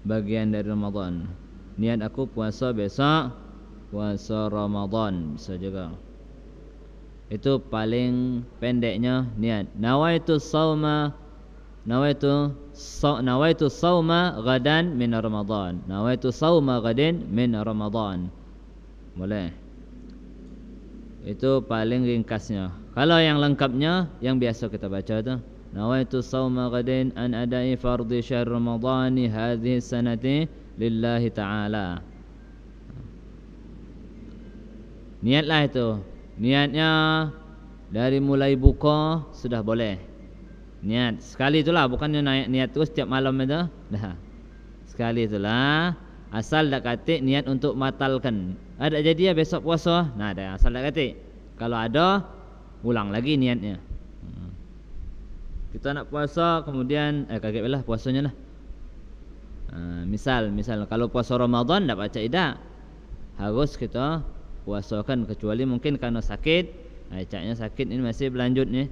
bagian dari Ramadan. Niat aku puasa besok, puasa Ramadan bisa juga. Itu paling pendeknya niat. Nawaitu sauma gadan min Ramadan. Nawaitu sauma gadin min Ramadan. Boleh. Itu paling ringkasnya. Kalau yang lengkapnya yang biasa kita baca tu, nawaitu sauma gadin an adai fardhi syahr ramadhani hadhihi sanati lillahi ta'ala. Niatlah itu. Niatnya dari mulai buka sudah boleh. Niat sekali itulah, bukannya niat terus setiap malam itu. Dah. Sekali itulah. Asal dak katik niat untuk batalkan. Ada jadi ya besok puasa. Nah, dah asal dak katik. Kalau ada ulang lagi niatnya. Kita nak puasa kemudian kaget lah puasanya lah. Misal kalau puasa Ramadan dak baca idah. Harus kita puasakan kecuali mungkin karena sakit. Caknya sakit ini masih berlanjut ni.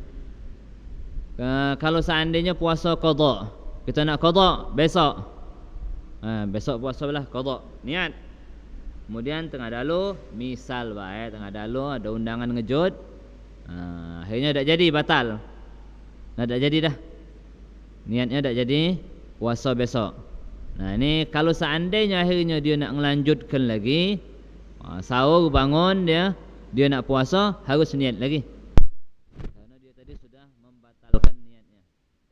Kalau seandainya puasa qada, kita nak qada besok. Besok puasa lah qada. Niat. Kemudian tengah dalu, misal baik tengah dalu ada undangan ngejut. Akhirnya tak jadi, batal. Tak jadi dah. Niatnya tak jadi puasa besok. Nah, ini kalau seandainya akhirnya dia nak melanjutkan lagi, sahur bangun dia nak puasa, harus niat lagi. Karena dia tadi sudah membatalkan niatnya.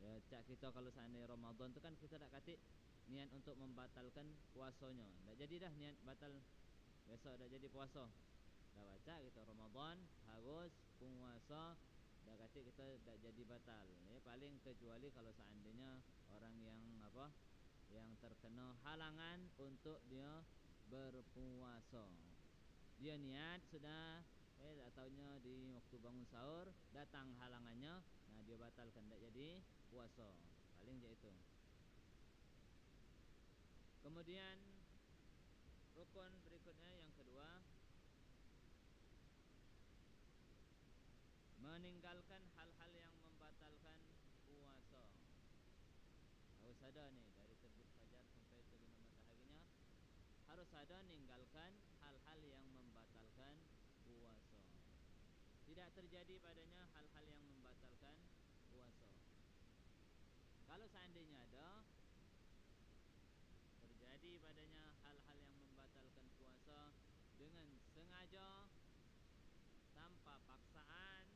Ya, cak kita kalau seandainya Ramadan tu kan kita tak katik niat untuk membatalkan puasanya. Tak jadi dah niat batal. Besok dah jadi puasa. Dah baca kita Ramadan harus puasa. Dah katik kita tak jadi batal. Ya, paling kecuali kalau seandainya orang yang yang terkena halangan untuk dia berpuasa. Dia niat sudah, tak taunya di waktu bangun sahur datang halangannya, nah dia batalkan, tak jadi puasa. Paling je itu. Kemudian rukun berikutnya yang kedua, meninggalkan hal-hal yang membatalkan puasa. Harus ada ni dari terbit fajar sampai terbenam mataharinya, harus ada meninggalkan hal-hal yang membatalkan puasa. Tidak terjadi padanya hal-hal yang membatalkan puasa. Kalau seandainya ada terjadi padanya hal-hal yang membatalkan puasa dengan sengaja, tanpa paksaan,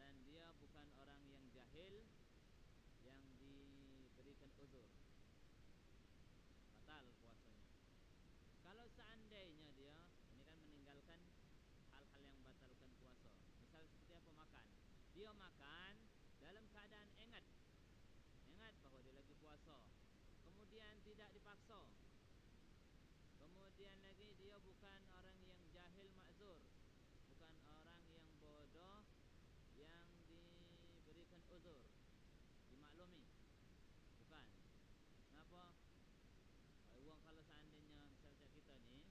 dan dia bukan orang yang jahil yang diberikan uzur, batal puasanya. Kalau seandainya dia ini kan meninggalkan hal-hal yang membatalkan puasa, misal seperti apa, makan. Dia makan dalam keadaan ingat bahawa dia lagi puasa, kemudian tidak dipaksa. Kemudian lagi dia bukan orang yang jahil ma'zur, bukan orang yang bodoh yang diberikan uzur, dimaklumi, bukan. Kenapa? Uang kalau seandainya misalnya kita ni,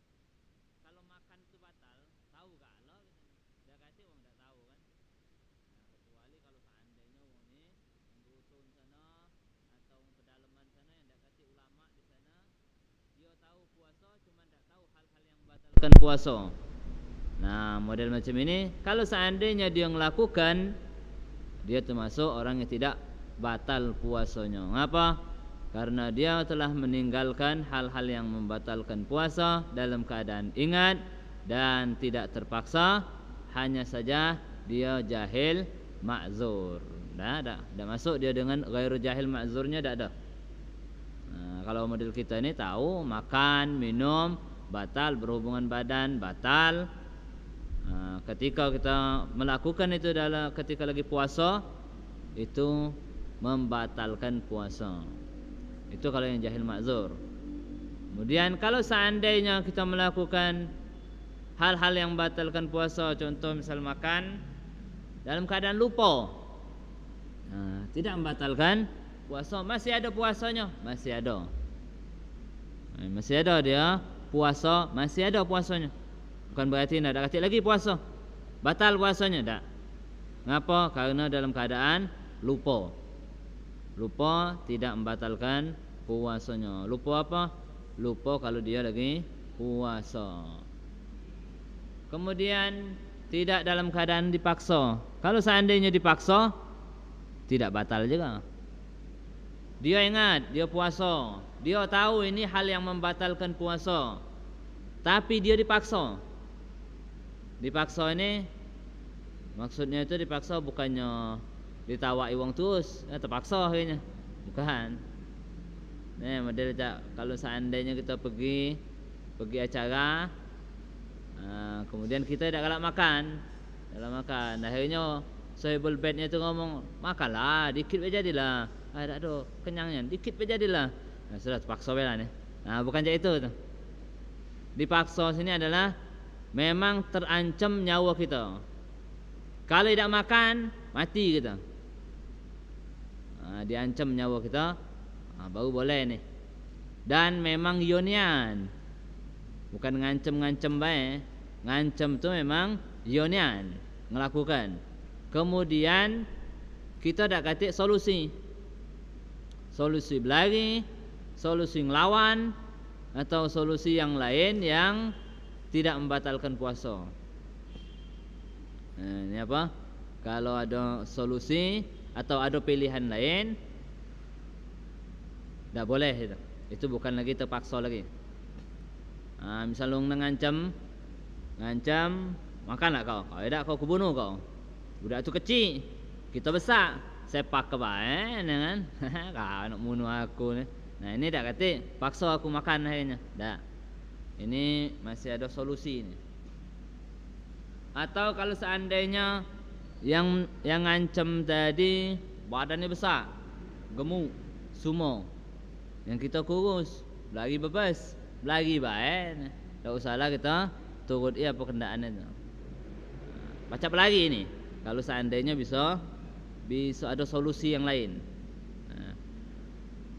kalau makan tu batal, tahu gak Allah? Dah kasih orang tak tahu kan? Kecuali kalau seandainya orang ni dusun sana atau pedalaman sana yang dah kasih ulama di sana, dia tahu puasa cuma tak tahu hal-hal yang membatalkan puasa. Nah, model macam ini kalau seandainya dia melakukan, dia termasuk orang yang tidak batal puasanya. Mengapa? Karena dia telah meninggalkan hal-hal yang membatalkan puasa dalam keadaan ingat dan tidak terpaksa, hanya saja dia jahil ma'zur. Dah masuk dia dengan ghairu jahil ma'zurnya, dah ada. Kalau model kita ini tahu makan, minum batal, berhubungan badan batal. Ketika kita melakukan itu ketika lagi puasa, itu membatalkan puasa. Itu kalau yang jahil ma'zur. Kemudian kalau seandainya kita melakukan hal-hal yang membatalkan puasa, contoh misal makan dalam keadaan lupa, tidak membatalkan puasa, masih ada puasanya, masih ada dia puasa, masih ada puasanya. Bukan berarti nak kata lagi puasa batal puasanya, tak. Ngapa? Karena dalam keadaan lupa tidak membatalkan puasanya. Lupa apa? Lupa kalau dia lagi puasa. Kemudian tidak dalam keadaan dipaksa. Kalau seandainya dipaksa, tidak batal juga. Dia ingat dia puasa, dia tahu ini hal yang membatalkan puasa, tapi dia dipaksa. Dipaksa ini maksudnya itu dipaksa bukannya ditawai wong terus, terpaksa akhirnya. Bukan. Nih model kalau seandainya kita pergi acara, kemudian kita tidak galak makan, akhirnya sahibul baitnya itu ngomong, makanlah dikit aja jadilah, ada do kenyangnya dikit aja jadilah. Nah sudah terpaksa bela nih. Nah bukan kayak itu tuh. Dipaksa sini adalah memang terancam nyawa kita. Kalau tidak makan mati kita. Diancam nyawa kita, baru boleh nih. Dan memang yonian, bukan ngancem baik. Ngancem tu memang yonian ngelakukan. Kemudian kita tak katik solusi berlari, solusi ngelawan, atau solusi yang lain yang tidak membatalkan puasa. Nah, ini apa? Kalau ada solusi atau ada pilihan lain, tak boleh itu. Itu bukan lagi terpaksa lagi. Misal lu ngancam, makanlah kau. Kalau tidak kau kubunuh kau. Budak tu kecil, kita besar, sepak ke baik, kan? Kau nak bunuh aku ni. Nah ini tak kata paksa aku makan akhirnya. Tak. Ini masih ada solusi ni. Atau kalau seandainya yang ngancam tadi badannya besar, gemuk, sumo, yang kita kurus, lagi bebas, lagi baik, tak usahlah kita turut apa kendaannya tu. Baca apa lagi ini? Kalau seandainya bisa ada solusi yang lain.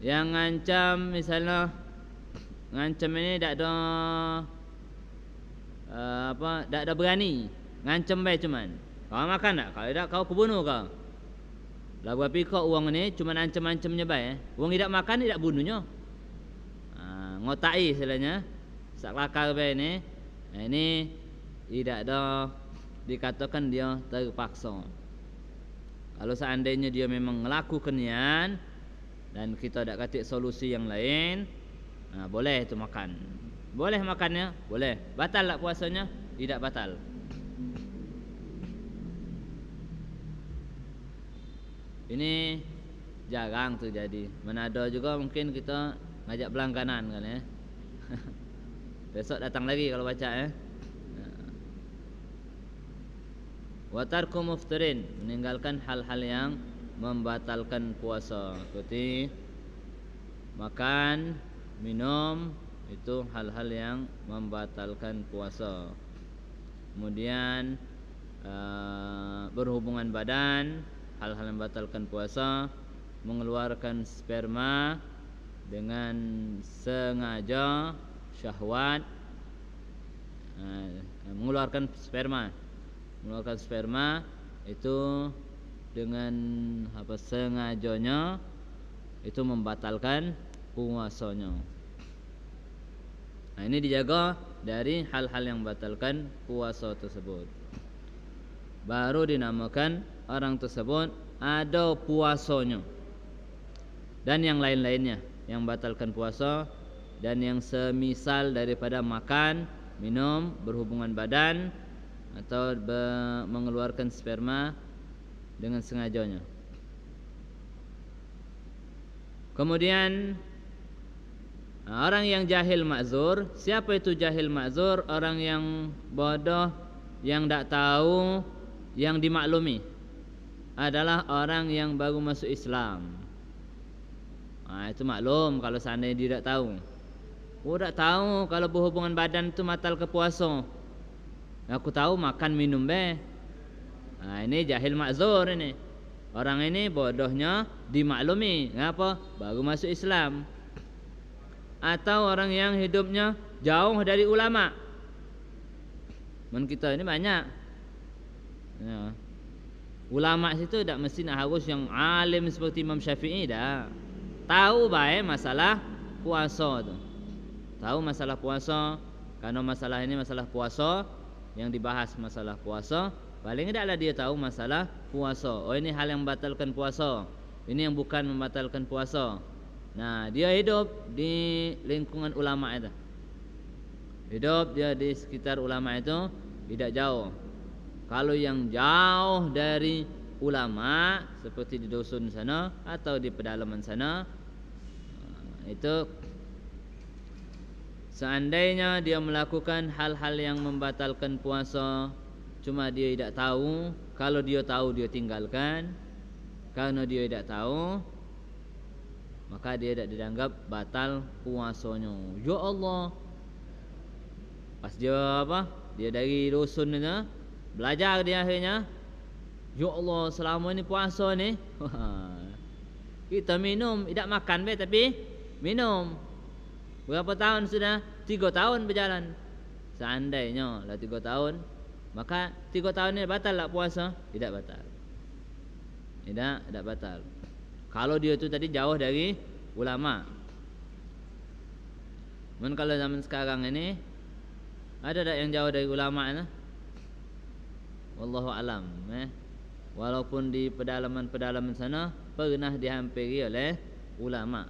Yang ngancam misalnya ngancam ini tak ada tak ada berani. Ngancam baik cuman. Kau makan tak? Kalau tidak kau kubunuh kau. Lah tapi kau uang ni cuman ancam-ancamnya baik. Uang tidak makan tidak bunuhnya. Ngotai istilahnya. Sak lakar baik ni. Nah ini tidak ada dikatakan dia terpaksa. Kalau seandainya dia memang melakukannya dan kita tak katik solusi yang lain, boleh itu makan. Boleh makannya? Boleh. Batal tak puasanya? Tidak batal. Ini jarang terjadi. Manado juga mungkin kita ngajak berlangganan kan ya. Besok datang lagi kalau baca ya. Wa tarku muftirin, meninggalkan hal-hal yang membatalkan puasa, seperti makan, minum, itu hal-hal yang membatalkan puasa. Kemudian berhubungan badan, hal-hal yang membatalkan puasa. Mengeluarkan sperma dengan sengaja, syahwat, mengeluarkan sperma itu dengan sengajanya, itu membatalkan puasanya. Nah ini dijaga dari hal-hal yang membatalkan puasa tersebut. Baru dinamakan orang tersebut ada puasanya. Dan yang lain-lainnya yang membatalkan puasa dan yang semisal daripada makan, minum, berhubungan badan atau mengeluarkan sperma dengan sengajanya. Kemudian orang yang jahil ma'zur. Siapa itu jahil ma'zur? Orang yang bodoh, yang tak tahu, yang dimaklumi. Adalah orang yang baru masuk Islam. Itu maklum kalau seandainya dia tak tahu. Tak tahu kalau berhubungan badan itu batal ke puasa. Aku tahu makan minum be. Ini jahil ma'zur ini. Orang ini bodohnya dimaklumi. Kenapa? Baru masuk Islam. Atau orang yang hidupnya jauh dari ulama. Men kita ini banyak. Ya. Ulama situ tak mesti nak harus yang alim seperti Imam Syafi'i dah. tahu baik masalah puasa tu. Tahu masalah puasa, karena masalah ini masalah puasa, yang dibahas masalah puasa, paling tidaklah dia tahu masalah puasa. Oh, ini hal yang membatalkan puasa, ini yang bukan membatalkan puasa. Nah, dia hidup di lingkungan ulama itu. Hidup dia di sekitar ulama itu, tidak jauh. Kalau yang jauh dari ulama, seperti di dusun sana atau di pedalaman sana, itu seandainya dia melakukan hal-hal yang membatalkan puasa, cuma dia tidak tahu. Kalau dia tahu, dia tinggalkan. Karena dia tidak tahu, maka dia tidak dianggap batal puasanya. Ya Allah, pas dia dia dari dusun itu belajar, dia akhirnya, ya Allah, selama ini puasa ni kita minum, tidak makan tapi minum. Berapa tahun sudah? 3 tahun berjalan. Seandainya lah 3 tahun, maka 3 tahun ini batal tak puasa? Tidak batal. Tidak batal. Kalau dia tu tadi jauh dari ulama. Men kalau zaman sekarang ini ada tak yang jauh dari ulama ni? Wallahu alam. Walaupun di pedalaman-pedalaman sana pernah dihampiri oleh ulama,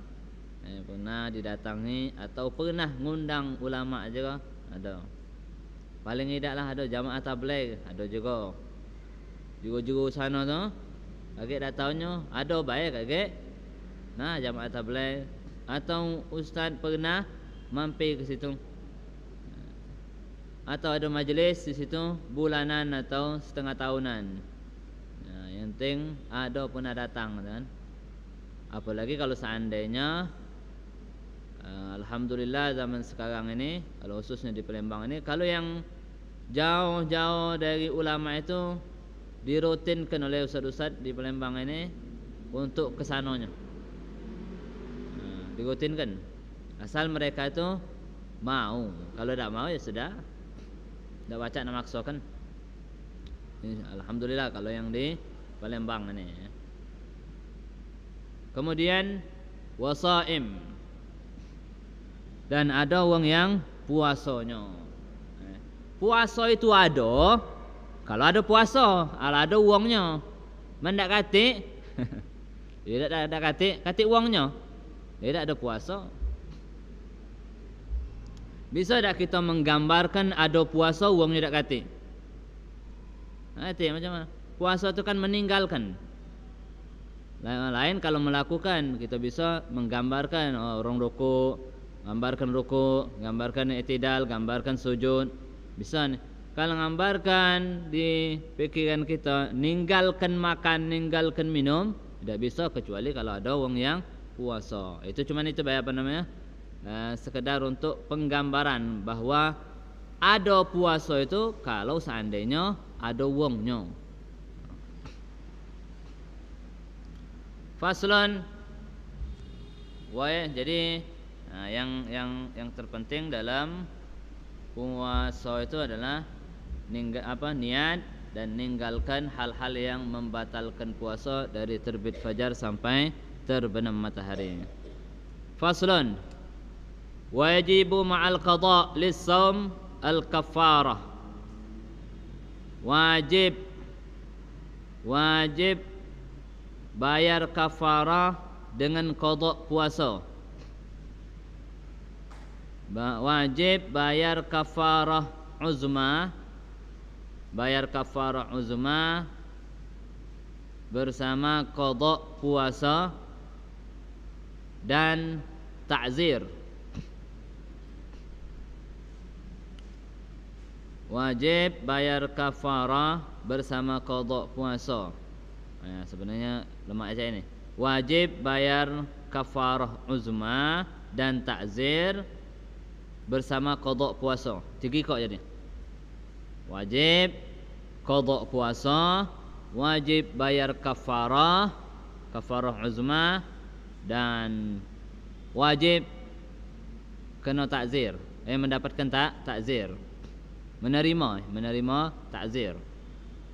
pernah didatangi atau pernah ngundang ulama juga ada. Paling tidaklah ada jamaah tabligh, ada juga. Juru-juru sana tu agak datangnya ada baik agak. Nah, jamaah tabligh atau ustaz pernah mampir ke situ. Atau ada majlis di situ bulanan atau setengah tahunan. Nah, yang penting ada pernah datang kan. Apalagi kalau seandainya alhamdulillah zaman sekarang ini, kalau khususnya di Palembang ini, kalau yang jauh-jauh dari ulama itu dirutinkan oleh ustaz-ustaz di Palembang ini untuk kesananya. Dirutinkan. Asal mereka itu mau. Kalau tidak mau ya sudah, tidak baca nak maksakan. Alhamdulillah kalau yang di Palembang ini. Kemudian wasaim, dan ada orang yang puasanya. Puasa itu ada, kalau ada puasa, ada uangnya. Mendak katik, tidak ada katik uangnya, tidak ada puasa. Bisa tak kita menggambarkan ada puasa uangnya tak katik? Macam mana? Puasa itu kan meninggalkan. Lain kalau melakukan, kita bisa menggambarkan orang rukuk, gambarkan rukuk, gambarkan i'tidal, gambarkan sujud. Bisa nih. Kalau gambarkan di pikiran kita, ninggalkan makan, ninggalkan minum, tidak bisa kecuali kalau ada orang yang puasa. Itu cuma itu apa namanya? Sekedar untuk penggambaran bahwa ada puasa itu kalau seandainya ada wongnya. Faslun, jadi yang terpenting dalam puasa itu adalah niat dan ninggalkan hal-hal yang membatalkan puasa dari terbit fajar sampai terbenam matahari. Faslun, wajibu ma'al qada' lis-shaum al-kaffarah. Wajib bayar kafarah dengan qada' puasa. Wajib bayar kafarah uzma, bayar kafarah uzma bersama qada' puasa dan ta'zir. Wajib bayar kafarah bersama qada' puasa. Sebenarnya lemak aja ini. Wajib bayar kafarah uzma dan ta'zir bersama qada' puasa. 3 kok jadi. Wajib qada' puasa, wajib bayar kafarah uzma, dan wajib kena ta'zir. Mendapatkan ta'zir. Menerima ta'zir.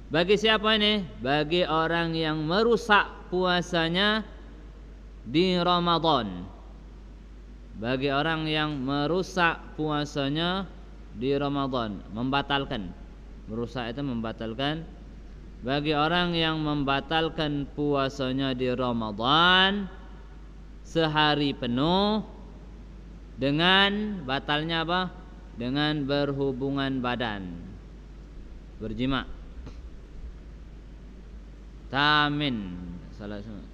Bagi siapa ini? Bagi orang yang merusak puasanya di Ramadan. Bagi orang yang merusak puasanya di Ramadan, membatalkan. Merusak itu membatalkan. Bagi orang yang membatalkan puasanya di Ramadan sehari penuh dengan batalnya apa? Dengan berhubungan badan, berjima. Tamin, salah satu.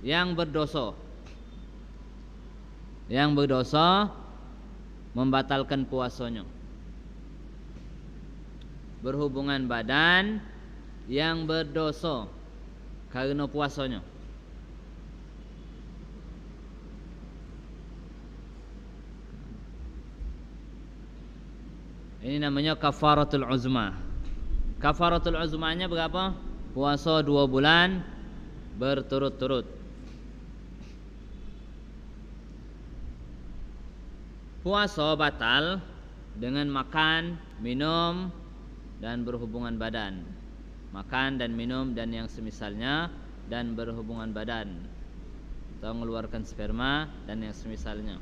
Yang berdosa membatalkan puasanya. Berhubungan badan yang berdosa karena puasanya. Ini namanya kafaratul uzma. Kafaratul uzmanya berapa? Puasa 2 bulan berturut-turut. Puasa batal dengan makan, minum, dan berhubungan badan. Makan dan minum dan yang semisalnya, dan berhubungan badan atau mengeluarkan sperma dan yang semisalnya.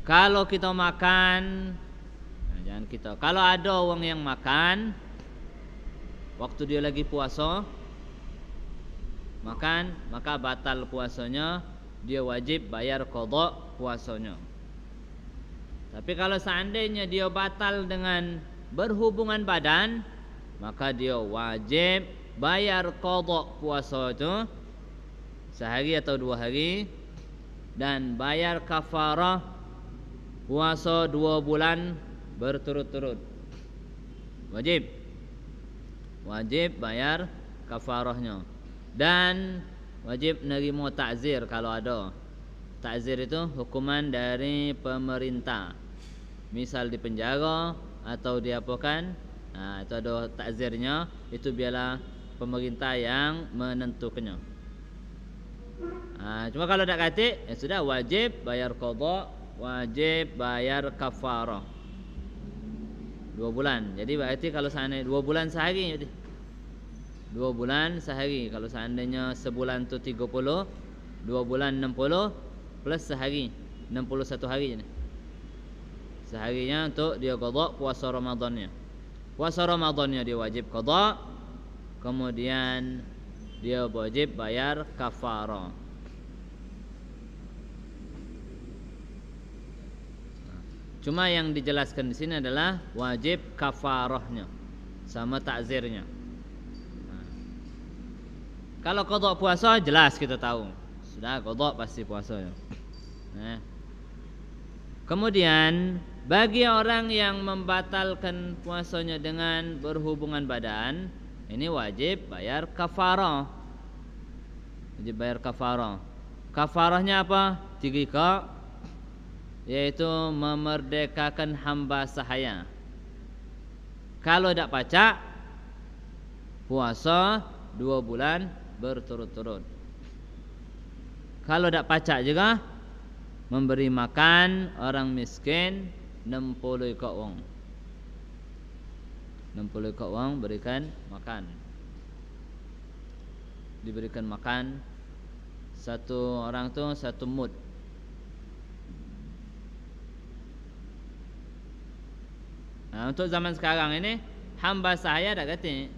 Kalau kita makan, jangan kita. Kalau ada orang yang makan waktu dia lagi puasa, makan, maka batal puasanya, dia wajib bayar qada puasanya. Tapi kalau seandainya dia batal dengan berhubungan badan, maka dia wajib bayar qada puasa itu sehari atau 2 hari, dan bayar kafarah puasa 2 bulan berturut-turut. Wajib bayar kafarahnya. Dan wajib nerima ta'zir kalau ada. Ta'zir itu hukuman dari pemerintah. Misal dipenjara atau diapakan, nah itu ada ta'zirnya. Itu biarlah pemerintah yang menentukannya. Cuma kalau tak kata, ya sudah, wajib bayar qada, wajib bayar kafarah 2 bulan. Jadi berarti kalau seandainya 2 bulan sehari, 2 bulan sehari. Kalau seandainya sebulan tu 30, 2 bulan 60 plus sehari, 61 hari. Seharinya untuk dia qada puasa Ramadannya. Puasa Ramadannya dia wajib qada, kemudian dia wajib bayar kafarah. Cuma yang dijelaskan di sini adalah wajib kafarahnya sama takzirnya. Kalau qada puasa jelas kita tahu, sudah qada pasti puasa ya. Kemudian bagi orang yang membatalkan puasanya dengan berhubungan badan, ini wajib bayar kafarah. Wajib bayar kafarah. Kafarahnya apa? 3, yaitu memerdekakan hamba sahaya. Kalau tidak pacak, puasa 2 bulan berturut-turut. Kalau tidak pacak juga, memberi makan orang miskin 60 ekor wong. 60 ekor wong berikan makan. Diberikan makan satu orang tu 1 mud. Untuk zaman sekarang ini hamba sahaya dah kata,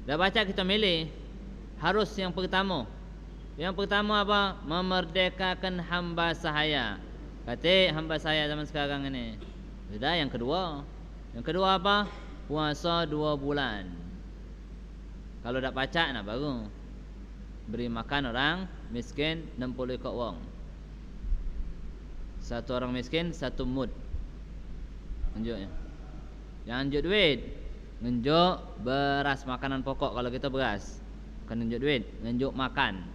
dah baca kita milih. Harus yang pertama. Yang pertama apa? Memerdekakan hamba sahaya. Kata hamba sahaya zaman sekarang ini. Sudah yang kedua. Yang kedua apa? Puasa 2 bulan. Kalau dah baca nak baru beri makan orang miskin 60 ekor wong. Satu orang miskin 1 mud. Tunjuknya. Jangan tunjuk duit. Tunjuk beras, makanan pokok kalau kita beras. Bukan tunjuk duit, tunjuk makan.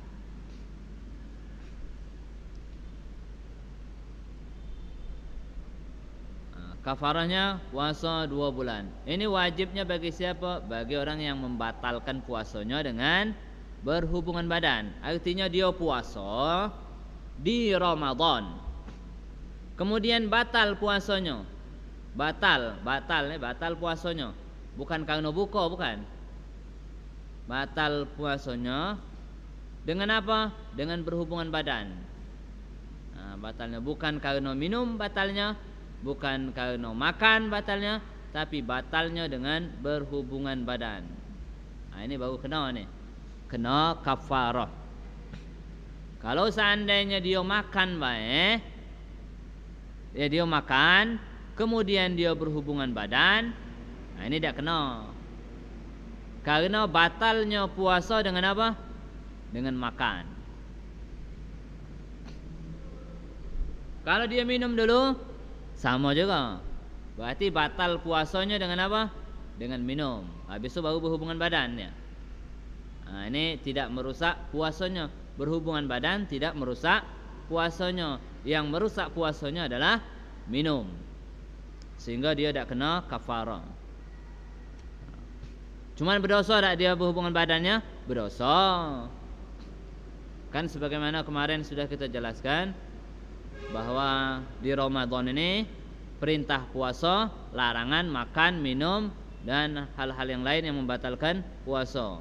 Kafarahnya puasa 2 bulan. Ini wajibnya bagi siapa? Bagi orang yang membatalkan puasanya dengan berhubungan badan. Artinya dia puasa di Ramadan, kemudian batal puasanya. Batal puasanya. Bukan karena buka, bukan. Batal puasanya Dengan apa? Dengan berhubungan badan. Batalnya bukan karena minum batalnya, bukan karena makan batalnya, tapi batalnya dengan berhubungan badan. Ini baru kena nih. Kena kafarah. Kalau seandainya dia makan baik, dia makan, kemudian dia berhubungan badan, ini tidak kena. Karena batalnya puasa dengan apa? Dengan makan. Kalau dia minum dulu, sama juga. Berarti batal puasanya dengan apa? Dengan minum. Habis itu baru berhubungan badannya. Ini tidak merusak puasanya. Berhubungan badan tidak merusak puasanya. Yang merusak puasanya adalah minum. Sehingga dia tidak kena kafarah. Cuman berdosa tak dia berhubungan badannya? Berdosa. Kan sebagaimana kemarin sudah kita jelaskan, bahwa di Ramadan ini perintah puasa, larangan makan, minum, dan hal-hal yang lain yang membatalkan puasa.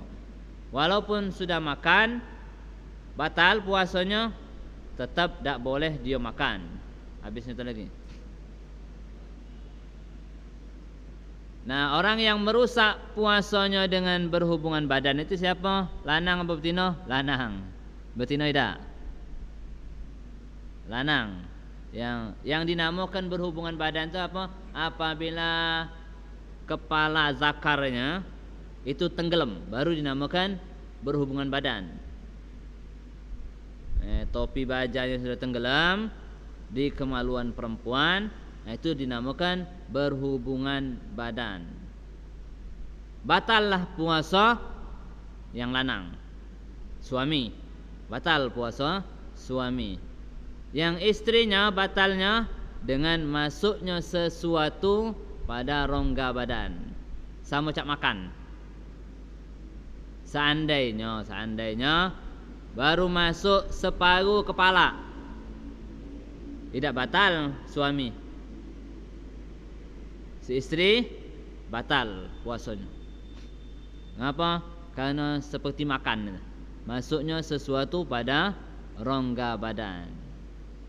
Walaupun sudah makan, batal puasanya, tetap tak boleh dia makan. Habis itu lagi. Nah, orang yang merusak puasanya dengan berhubungan badan itu siapa? Lanang atau betina? Lanang. Betina tidak? Lanang. Yang dinamakan berhubungan badan itu apa? Apabila kepala zakarnya itu tenggelam, baru dinamakan berhubungan badan. Topi bajanya sudah tenggelam di kemaluan perempuan, itu dinamakan berhubungan badan. Batallah puasa yang lanang, suami. Batal puasa suami. Yang istrinya batalnya dengan masuknya sesuatu pada rongga badan. Sama cak makan. Seandainya baru masuk separuh kepala, tidak batal suami. Si istri batal puasanya. Kenapa? Karena seperti makan, masuknya sesuatu pada rongga badan.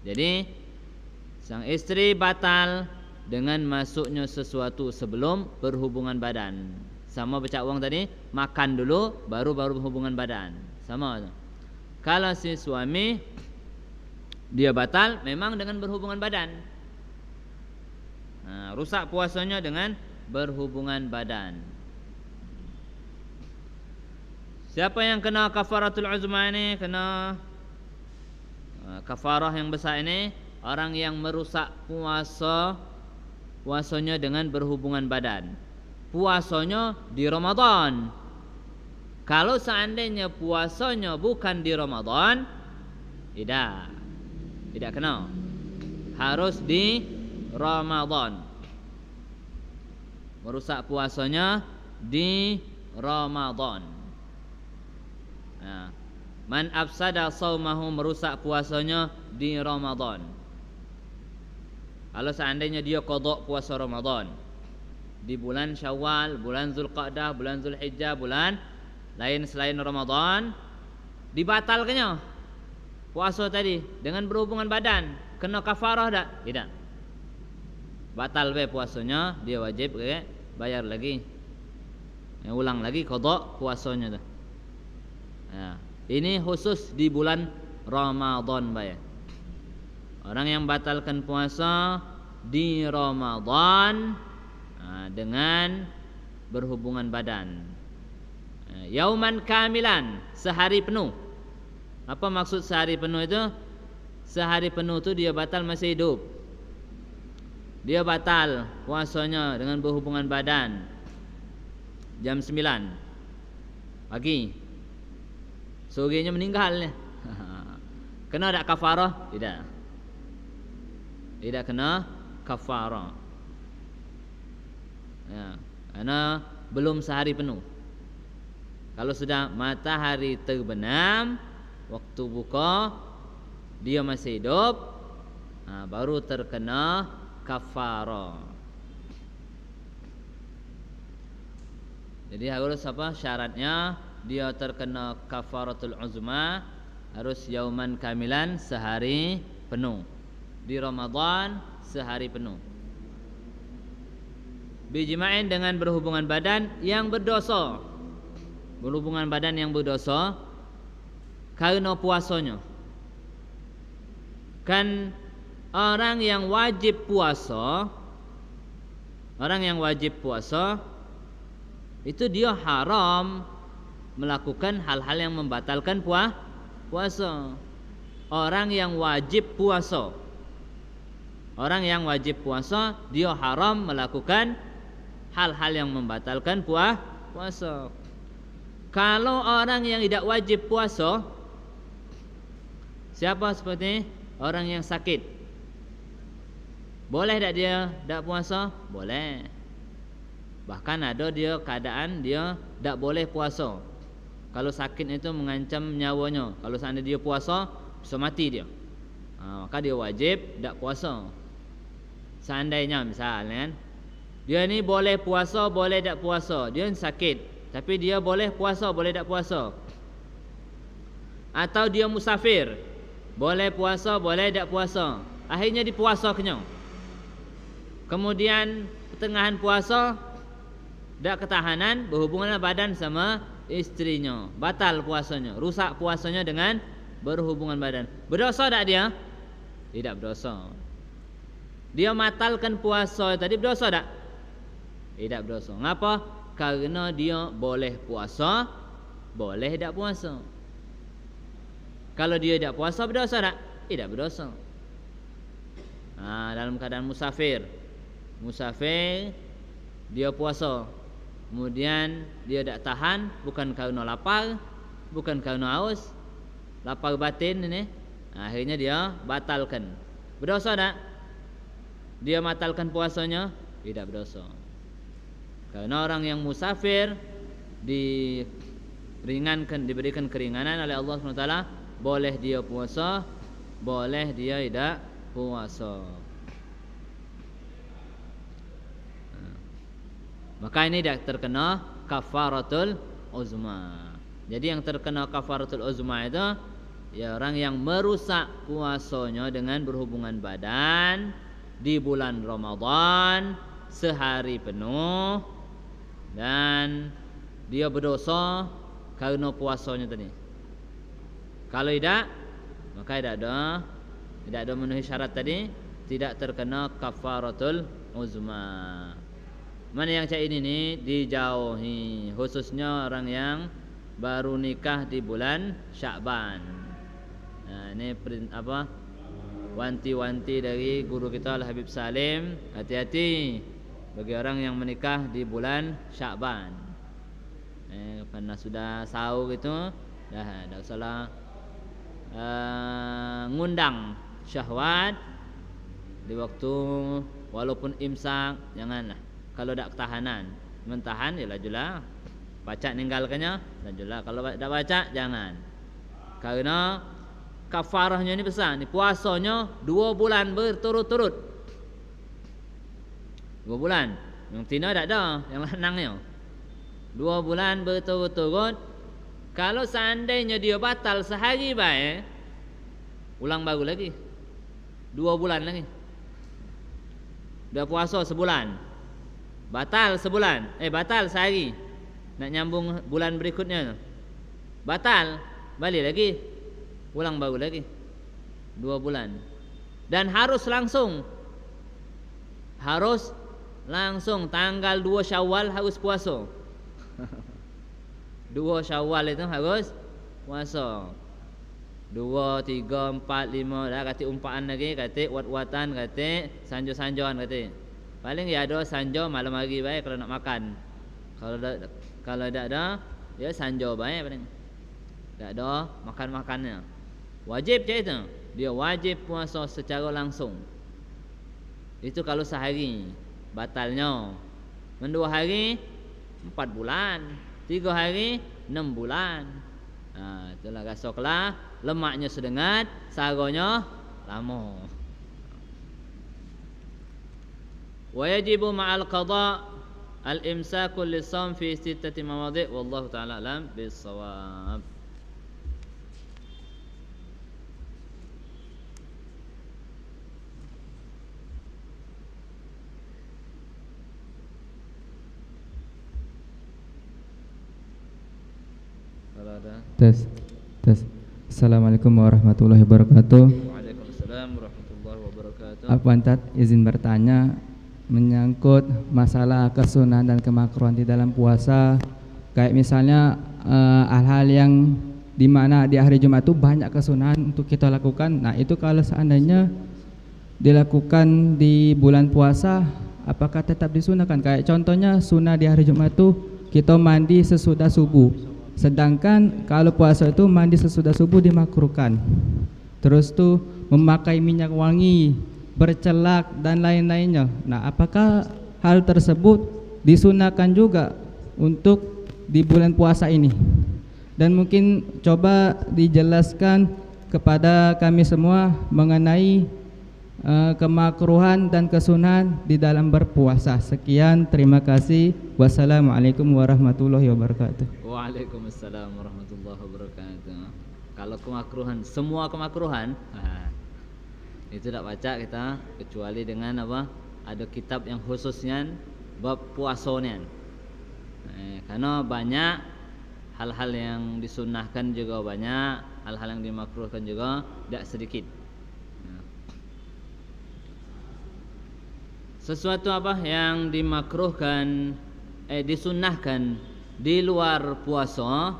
Jadi sang istri batal dengan masuknya sesuatu sebelum berhubungan badan. Sama becak uang tadi, makan dulu baru berhubungan badan. Sama. Kalau si suami dia batal memang dengan berhubungan badan. Rusak puasanya dengan berhubungan badan. Siapa yang kena kafaratul uzma ini? Kena kafarah yang besar ini, orang yang merusak puasanya dengan berhubungan badan. Puasanya di Ramadan. Kalau seandainya puasanya bukan di Ramadan, tidak kena. Harus di Ramadan. Merusak puasanya di Ramadan. Man afsada saumahu, merusak puasanya di Ramadan. Kalau seandainya dia qada puasa Ramadan di bulan Syawal, bulan Zulqa'dah, bulan Zulhijjah, bulan lain selain Ramadan, dibatalkannya puasa tadi dengan berhubungan badan, kena kafarah tak? Tidak. Batal puasanya, dia wajib bayar lagi. Ulang lagi qada puasanya tu. Ini khusus di bulan Ramadan bayar. Orang yang batalkan puasa di Ramadan dengan berhubungan badan. Yauman kamilan, sehari penuh. Apa maksud sehari penuh itu? Sehari penuh itu dia batal masih hidup. Dia batal puasanya dengan berhubungan badan jam 9 pagi. Sorenya meninggal. Kena tak kafarah? Tidak. Tidak kena kafarah. Karena belum sehari penuh. Kalau sudah matahari terbenam, waktu buka dia masih hidup, baru terkena kafarah. Jadi harus apa? Syaratnya dia terkena kafaratul uzma, harus yauman kamilan, sehari penuh. Di Ramadan sehari penuh. Bijima'in, dengan berhubungan badan yang berdosa. Berhubungan badan yang berdosa karena puasanya. Kan orang yang wajib puasa, itu dia haram melakukan hal-hal yang membatalkan puasa. Orang yang wajib puasa, dia haram melakukan hal-hal yang membatalkan puasa. Kalau orang yang tidak wajib puasa, siapa seperti orang yang sakit, boleh tak dia tak puasa? Boleh. Bahkan ada dia keadaan dia tak boleh puasa. Kalau sakit itu mengancam nyawanya, kalau seandainya dia puasa bisa mati dia. Maka dia wajib tak puasa. Seandainya misalnya dia ni boleh puasa, boleh tak puasa, dia sakit, tapi dia boleh puasa, boleh tak puasa. Atau dia musafir, boleh puasa, boleh tak puasa, akhirnya dipuasa kenyang. Kemudian pertengahan puasa tak ketahanan, berhubungan badan sama istrinya, batal puasanya, rusak puasanya dengan berhubungan badan. Berdosa tak dia? Tidak berdosa. Dia matalkan puasa tadi, berdosa tak? Tidak berdosa. Ngapa? Karena dia boleh puasa, boleh tak puasa. Kalau dia tak puasa, berdosa tak? Tidak berdosa. Dalam keadaan musafir dia puasa, kemudian dia tak tahan, bukan karena lapar, bukan karena haus, lapar batin ini, akhirnya dia batalkan. Berdosa tak? Dia batalkan puasanya? Tidak berdosa. Karena orang yang musafir diberikan keringanan oleh Allah SWT, boleh dia puasa, boleh dia tidak puasa. Maka ini tidak terkena kafaratul uzma. Jadi yang terkena kafaratul uzma itu ya orang yang merusak puasanya dengan berhubungan badan di bulan Ramadan sehari penuh, dan dia berdosa karena puasanya tadi. Kalau tidak, maka tidak ada memenuhi syarat tadi, tidak terkena kafaratul uzma. Mana yang cak ini dijauhi, khususnya orang yang baru nikah di bulan Sya'ban. Ini wanti-wanti dari guru kita Al-Habib Salim, hati-hati bagi orang yang menikah di bulan Sya'ban. Karena sudah sahur gitu, dah usahlah ngundang syahwat di waktu walaupun imsak, janganlah. Kalau tak ketahanan, mentahan ya lajulah baca ninggalkannya, lajulah. Kalau tak baca jangan. Karena kafarahnya ini besar. Ini puasanya 2 bulan berturut-turut. 2 bulan. Yang tina tak ada, yang lanangnya 2 bulan berturut-turut. Kalau seandainya dia batal sehari baik, ulang baru lagi 2 bulan lagi. Dah puasa sebulan, batal sebulan, batal sehari, nak nyambung bulan berikutnya, batal, balik lagi, ulang baru lagi 2 bulan. Dan harus langsung tanggal 2 Syawal harus puasa. 2 Syawal itu harus puasa. 2, 3, 4, 5, dah kata umpaan lagi, kata wat-watan, kata sanjo-sanjoan, kata paling ya ada sanjo malam hari baik kalau nak makan. Kalau tak ada, ya sanjo baik paling. Tak ada makan-makannya. Wajib je itu. Dia wajib puasa secara langsung. Itu kalau sehari batalnya. 2 hari 4 bulan, 3 hari 6 bulan. Itulah gasoklah, lemaknya sedengat, sagonya lama. Wa yajibu ma'al qada al-imsaku lis-shaum fi sittati mawadhi' wallahu ta'ala alam bis-shawab. Kalau ada. Tes. Assalamualaikum warahmatullahi wabarakatuh. Waalaikumsalam warahmatullahi wabarakatuh. Pantat izin bertanya menyangkut masalah kesunahan dan kemakruhan di dalam puasa. Kayak misalnya hal-hal yang dimana di hari Jumat itu banyak kesunahan untuk kita lakukan. Nah itu kalau seandainya dilakukan di bulan puasa, apakah tetap disunahkan? Kayak contohnya sunnah di hari Jumat itu kita mandi sesudah subuh. Sedangkan kalau puasa itu mandi sesudah subuh dimakruhkan. Terus tuh memakai minyak wangi, bercelak dan lain-lainnya. Nah, apakah hal tersebut disunahkan juga untuk di bulan puasa ini? Dan mungkin coba dijelaskan kepada kami semua mengenai kemakruhan dan kesunahan di dalam berpuasa. Sekian, terima kasih. Wassalamualaikum warahmatullahi wabarakatuh. Waalaikumsalam warahmatullahi wabarakatuh. Kalau kemakruhan, semua kemakruhan, itu tidak baca kita kecuali dengan apa? Ada kitab yang khususnya bab puasanya. Karena banyak hal-hal yang disunahkan juga banyak, hal-hal yang dimakruhkan juga tidak sedikit. Sesuatu apa yang dimakruhkan, disunahkan di luar puasa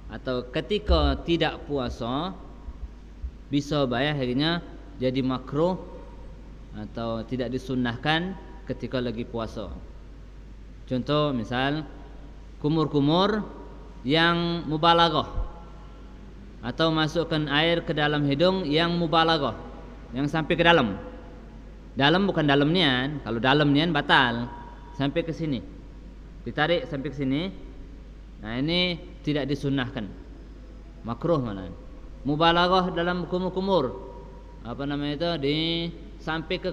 atau ketika tidak puasa bisa bayar akhirnya jadi makruh atau tidak disunahkan ketika lagi puasa. Contoh misal kumur-kumur yang mubalaghah atau masukkan air ke dalam hidung yang mubalaghah, yang sampai ke dalam. Dalam bukan dalam nian, kalau dalam nian batal sampai ke sini, ditarik sampai ke sini. Nah ini tidak disunahkan, makruh malah. Mubalaghah dalam kumur-kumur, apa namanya itu, sampai ke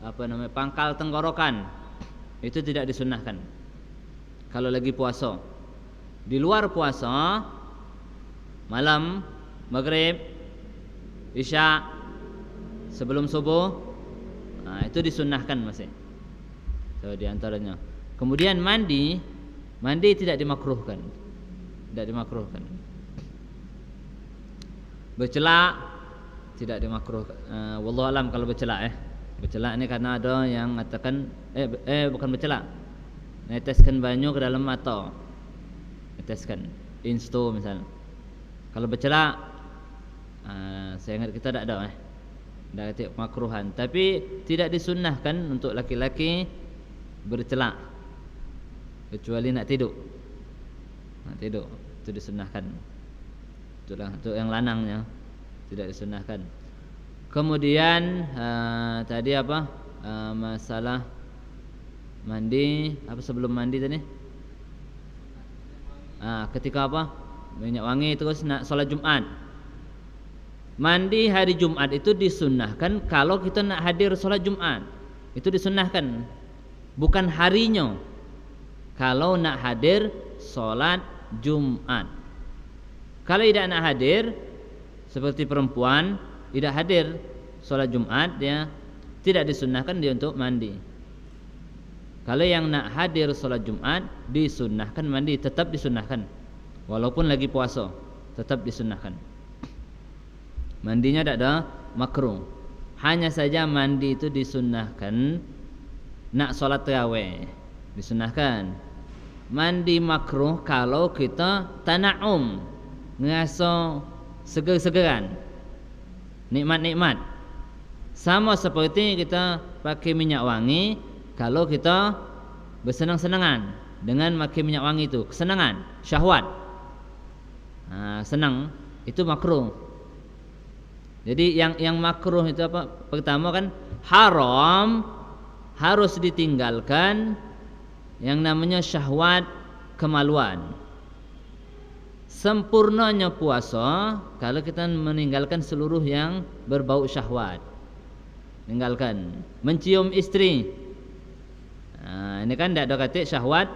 apa namanya pangkal tenggorokan, itu tidak disunahkan kalau lagi puasa. Di luar puasa, malam, maghrib, isya, sebelum subuh, nah, itu disunahkan masih. So, di antaranya. Kemudian mandi tidak dimakruhkan. Tidak dimakruhkan. Bercelak tidak dimakruhkan. Wallahu alam kalau bercelak Bercelak ini karena ada yang mengatakan bukan bercelak. Neteskan banyu ke dalam mata. Neteskan insto misal. Kalau bercelak saya ingat kita tidak ada dari makruhan, tapi tidak disunnahkan untuk laki-laki bercelak kecuali nak tidur. Nak tidur itu disunnahkan. Untuk yang lanangnya tidak disunnahkan. Kemudian tadi apa? Masalah mandi, apa sebelum mandi tadi? Ketika apa? Minyak wangi, terus nak salat Jumat. Mandi hari Jumat itu disunnahkan kalau kita nak hadir sholat Jumat. Itu disunnahkan, bukan harinya. Kalau nak hadir sholat Jumat. Kalau tidak nak hadir, seperti perempuan tidak hadir sholat Jumat, dia tidak disunnahkan dia untuk mandi. Kalau yang nak hadir sholat Jumat disunnahkan mandi, tetap disunnahkan. Walaupun lagi puasa, tetap disunnahkan. Mandinya tidak ada makruh. Hanya saja mandi itu disunnahkan nak solat tarawih, disunnahkan. Mandi makruh kalau kita tana'um, ngerasa seger-segeran, nikmat-nikmat. Sama seperti kita pakai minyak wangi, kalau kita bersenang-senangan dengan pakai minyak wangi itu, kesenangan, syahwat, senang, itu makruh. Jadi yang makruh itu apa? Pertama kan haram, harus ditinggalkan yang namanya syahwat, kemaluan. Sempurnanya puasa kalau kita meninggalkan seluruh yang berbau syahwat. Tinggalkan mencium istri, Ini kan tidak ada kata syahwat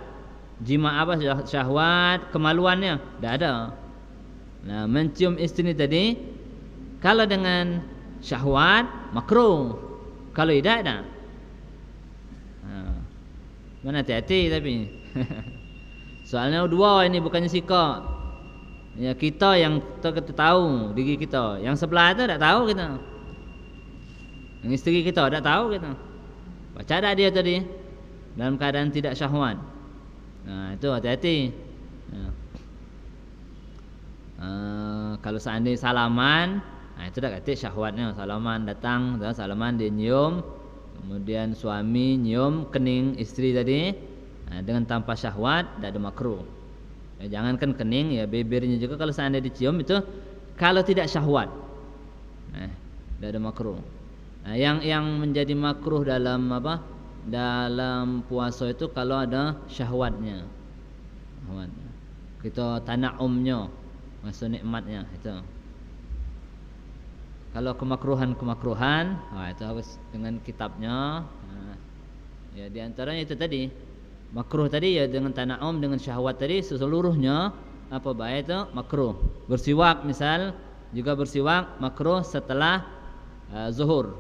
jima apa, syahwat kemaluannya tidak ada. Nah, mencium istri tadi kalau dengan syahwat makruh, kalau tidak dah. Mana hati-hati tapi soalnya dua ini bukannya sikap. Ya kita yang tahu diri kita, yang sebelah itu tidak tahu kita. Yang istri kita tidak tahu kita. Baca dah dia tadi dalam keadaan tidak syahwat. Nah, itu hati-hati. Kalau seandainya salaman, itu dah kata syahwatnya. Salaman datang, salaman dia nyium, kemudian suami nyium kening istri tadi, dengan tanpa syahwat, tidak ada makruh. Jangankan kening, ya bibirnya juga kalau seandainya dicium itu kalau tidak syahwat, tidak ada makruh. Nah, yang menjadi makruh dalam apa? Dalam puasa itu kalau ada syahwatnya. Kita tana'umnya, maksud nikmatnya itu. Kalau kemakruhan, itu harus dengan kitabnya. Ya di antaranya itu tadi. Makruh tadi ya dengan tana'um, dengan syahwat tadi seluruhnya apa baik itu makruh. Bersiwak misal juga bersiwak makruh setelah zuhur.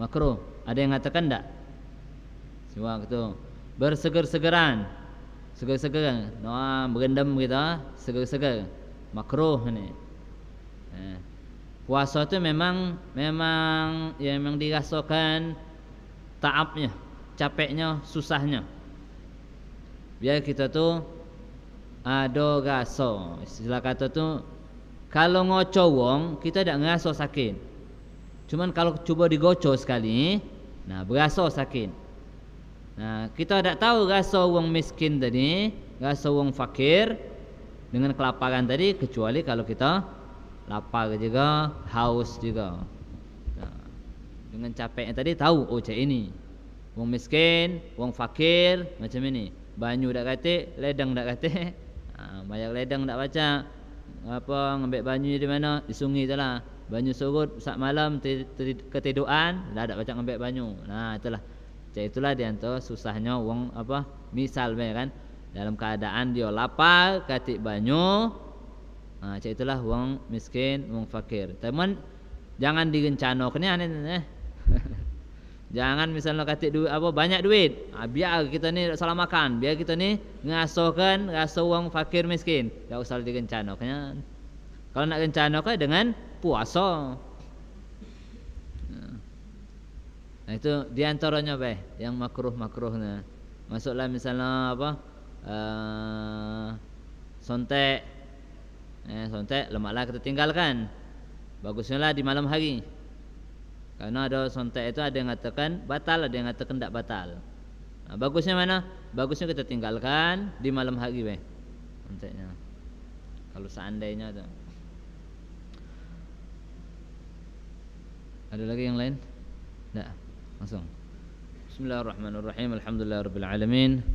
Makruh. Ada yang mengatakan enggak? Siwak itu berseger-segeran. Seger-seger. Berendam gitu, seger-seger. Makruh ini. Puasa itu memang dirasakan taabnya, capeknya, susahnya. Biar kita tuh ada rasa. Istilah kata tuh kalau ngoco wong kita tidak ngerasa sakit. Cuman kalau coba digoco sekali, nah berasa sakit. Nah, kita tidak tahu rasa wong miskin tadi, rasa wong fakir dengan kelaparan tadi, kecuali kalau kita lapar juga, haus juga. Nah, dengan capeknya tadi tahu, oh cak ini wong miskin, wong fakir macam ini. Banyu dak kate, ledang dak kate. Banyak ledang dak baca. Apa ngambil banyu di mana? Di sungai itulah. Banyu surut sak malam ketiduran, dah dak baca ngambil banyu. Nah, itulah di antara susahnya wong apa? Misal kan dalam keadaan dia lapar katik banyu. Itulah wong miskin, wong fakir. Teman jangan direncanakan ni. Jangan misalnya katik duit apa banyak duit. Biar kita ni salah makan, biar kita ni ngasokan rasa wong fakir miskin. Tak usah direncanakan. Kalau nak rencanakan dengan puasa. Nah, itu di antaranya yang makruh-makruhnya. Masuklah misalnya apa? Sontek. Sontek lemaklah kita tinggalkan. Bagusnya lah di malam hari. Karena ada sontek itu ada yang mengatakan batal, ada yang mengatakan tidak batal. Nah, bagusnya mana? Bagusnya kita tinggalkan di malam hari sonteknya. Kalau seandainya tu. Ada lagi yang lain? Tak. Langsung. Bismillahirrahmanirrahim. Alhamdulillahirabbil alamin.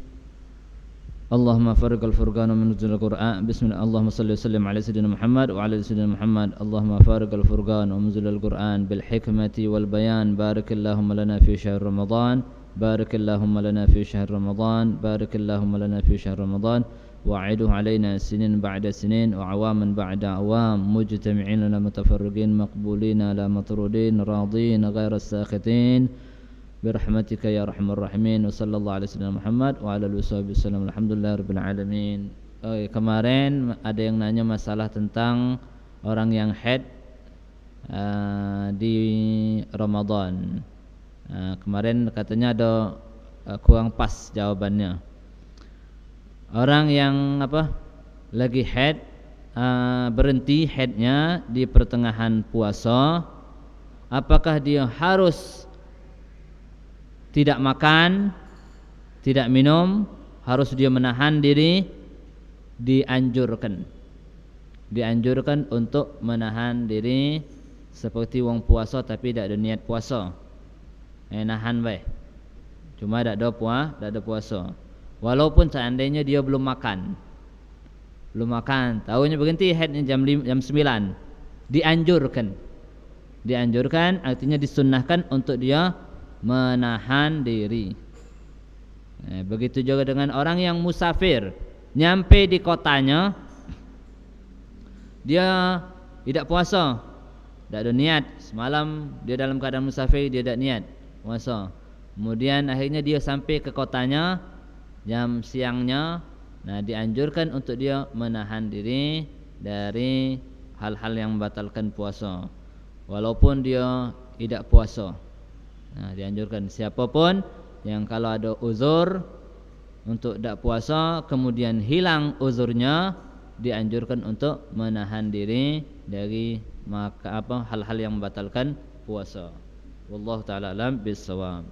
Allahumma fariqal furqan min nuzul al-Qur'an. Bismillah. Allahumma salli wa sallim ala sayyidina Muhammad wa ala sayyidina Muhammad. Allahumma fariqal furqan wa nuzul al-Qur'an bil hikmati wal bayan. Barakallahumma lana fi syahr Ramadan. Barakallahumma lana fi syahr Ramadan. Barakallahumma lana fi syahr Ramadan. Wa'idhu alaina sinin ba'da sinin wa awaman ba'da awam. Mujtami'in la mutafarriqin maqbulina la matrudin radin ghairu sakhitin. Birahmatika ya arhamar rahimin. Wa sallallahu alaihi wasallam Muhammad wa ala alihi wasallam. Alhamdulillahirabbil alamin. Kemarin ada yang nanya masalah tentang orang yang haid di Ramadan. Kemarin katanya ada kurang pas jawabannya. Orang yang lagi haid, berhenti haidnya di pertengahan puasa, apakah dia harus tidak makan, tidak minum, harus dia menahan diri? Dianjurkan untuk menahan diri seperti wong puasa tapi tidak ada niat puasa. Nahan cuma tidak ada puasa. Walaupun seandainya dia belum makan, tahunya berhenti haidnya jam 9, dianjurkan artinya disunnahkan untuk dia menahan diri. Begitu juga dengan orang yang musafir, nyampe di kotanya dia tidak puasa, tidak ada niat. Semalam dia dalam keadaan musafir, dia tidak niat puasa. Kemudian akhirnya dia sampai ke kotanya jam siangnya. Nah, dianjurkan untuk dia menahan diri dari hal-hal yang membatalkan puasa, walaupun dia tidak puasa. Nah, dianjurkan siapapun yang kalau ada uzur untuk tidak puasa kemudian hilang uzurnya, dianjurkan untuk menahan diri dari hal-hal yang membatalkan puasa. Wallahu taala alam bissawab.